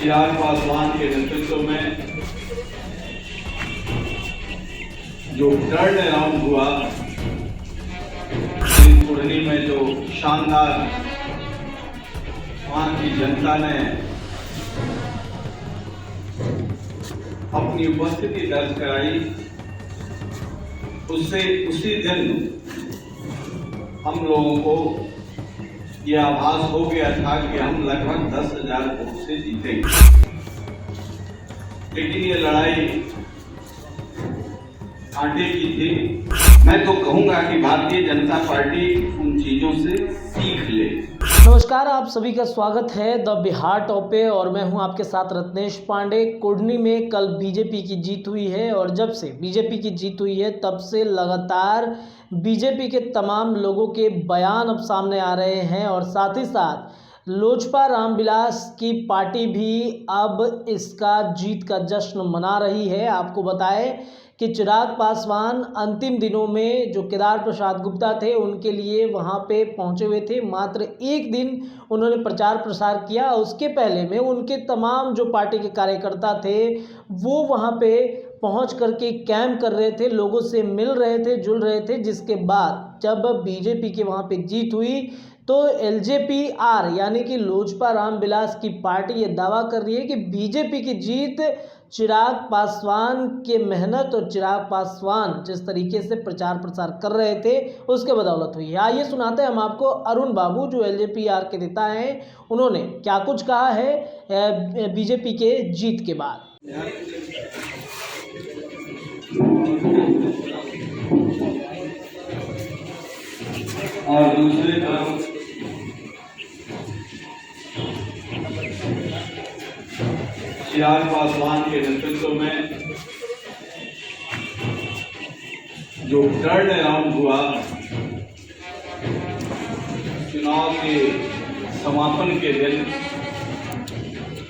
चिराग पासवान के नेतृत्व में जो टर्न अराउंड हुआ, इस कुढ़नी में जो शानदार वहाँ की जनता ने अपनी उपस्थिति दर्ज कराई, उससे उसी दिन हम लोगों को यह आभास हो गया था कि हम लगभग 10,000 वोट से जीतेंगे। लेकिन ये लड़ाई कांटे की थी। मैं तो कहूंगा कि भारतीय जनता पार्टी उन चीजों से सीख ले। नमस्कार, आप सभी का स्वागत है द बिहार टॉप पे और मैं हूं आपके साथ रत्नेश पांडे। कुढ़नी में कल बीजेपी की जीत हुई है और जब से बीजेपी की जीत हुई है तब से लगातार बीजेपी के तमाम लोगों के बयान अब सामने आ रहे हैं और साथ ही साथ लोजपा रामविलास की पार्टी भी अब इसका जीत का जश्न मना रही है। आपको बताएं कि चिराग पासवान अंतिम दिनों में जो केदार प्रसाद गुप्ता थे उनके लिए वहां पे पहुंचे हुए थे। मात्र एक दिन उन्होंने प्रचार प्रसार किया, उसके पहले में उनके तमाम जो पार्टी के कार्यकर्ता थे वो वहां पे पहुंच करके कैंप कर रहे थे, लोगों से मिल रहे थे, जुड़ रहे थे। जिसके बाद जब बीजेपी के वहां पे जीत हुई तो एलजेपीआर यानी कि लोजपा रामविलास की पार्टी ये दावा कर रही है कि बीजेपी की जीत चिराग पासवान के मेहनत और चिराग पासवान जिस तरीके से प्रचार प्रसार कर रहे थे उसके बदौलत हुई है। आइए सुनाते हैं हम आपको अरुण बाबू जो एलजेपीआर के नेता हैं, उन्होंने क्या कुछ कहा है बीजेपी के जीत के बाद। और दूसरी तरफ चिराग पासवान के नेतृत्व में जो टर्न अराउंड हुआ, चुनाव के समापन के दिन,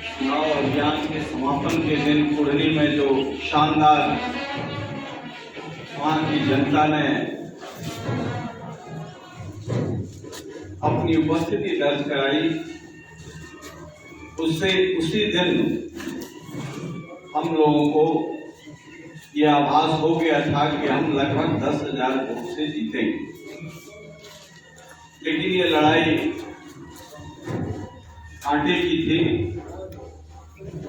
चुनाव अभियान के समापन के दिन कुढ़नी में जो शानदार वहाँ की जनता ने अपनी उपस्थिति दर्ज कराई, उससे उसी दिन हम लोगों को यह आभास हो गया था कि हम लगभग 10,000 वोट से जीतेंगे। लेकिन ये लड़ाई कांटे की थी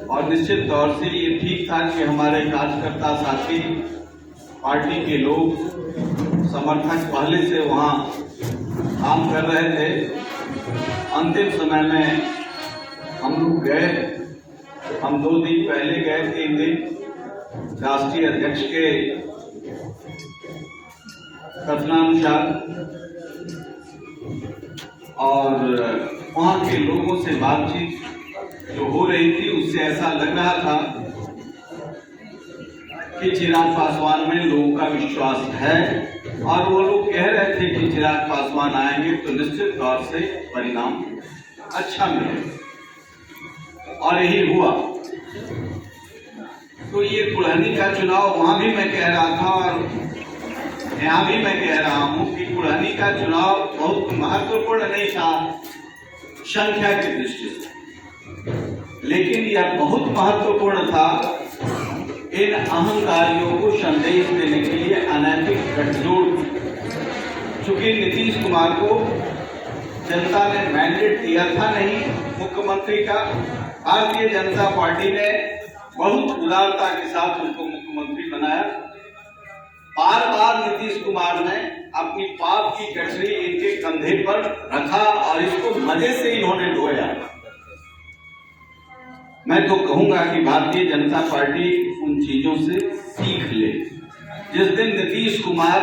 और निश्चित तौर से ये ठीक था कि हमारे कार्यकर्ता साथी, पार्टी के लोग, समर्थक पहले से वहां काम कर रहे थे। अंतिम समय में हम लोग गए, हम 2 दिन पहले गए, 3 दिन राष्ट्रीय अध्यक्ष के कथनानुसार, और वहां के लोगों से बातचीत जो हो रही थी उससे ऐसा लग रहा था कि चिराग पासवान में लोगों का विश्वास है और वो लोग कह रहे थे कि चिराग पासवान आएंगे तो निश्चित तौर से परिणाम अच्छा मिलेगा, और यही हुआ। तो ये कुढ़नी का चुनाव वहां भी मैं कह रहा था और यहाँ भी मैं कह रहा हूं कि कुढ़नी का चुनाव बहुत महत्वपूर्ण नहीं था संख्या की दृष्टि से, लेकिन यह बहुत महत्वपूर्ण था इन अहंकारियों को संदेश देने के लिए अनैतिक गठजोड़। चूंकि नीतीश कुमार को जनता ने मैंडेट दिया था नहीं मुख्यमंत्री का, भारतीय जनता पार्टी ने बहुत उदारता के साथ उनको मुख्यमंत्री बनाया। बार बार नीतीश कुमार ने अपनी पाप की गठरी इनके कंधे पर रखा और इसको मजे से इन्होंने ढोया। मैं तो कहूंगा कि भारतीय जनता पार्टी उन चीजों से सीख ले। जिस दिन नीतीश कुमार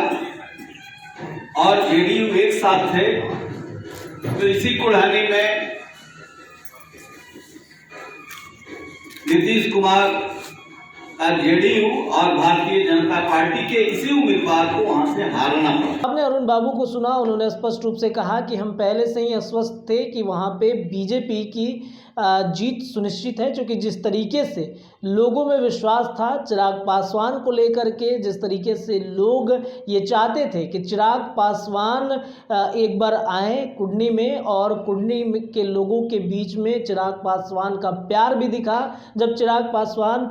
और जेडीयू एक साथ थे तो इसी कुढ़नी में नीतीश कुमार जेडीयू और भारतीय जनता पार्टी के इसी उम्मीदवार को वहां से हारना पड़ा। आपने अरुण बाबू को सुना, उन्होंने स्पष्ट रूप से कहा कि हम पहले से ही आश्वस्त थे कि वहां पे बीजेपी की जीत सुनिश्चित है, क्योंकि जिस तरीके से लोगों में विश्वास था चिराग पासवान को लेकर के, जिस तरीके से लोग ये चाहते थे कि चिराग पासवान एक बार आए कुडनी में, और कुडनी के लोगों के बीच में चिराग पासवान का प्यार भी दिखा जब चिराग पासवान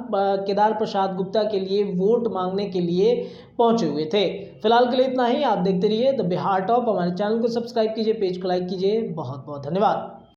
केदार प्रसाद गुप्ता के लिए वोट मांगने के लिए पहुंचे हुए थे। फिलहाल के लिए इतना ही। आप देखते रहिए द बिहार टॉप। हमारे चैनल को सब्सक्राइब कीजिए, पेज को लाइक कीजिए। बहुत बहुत धन्यवाद।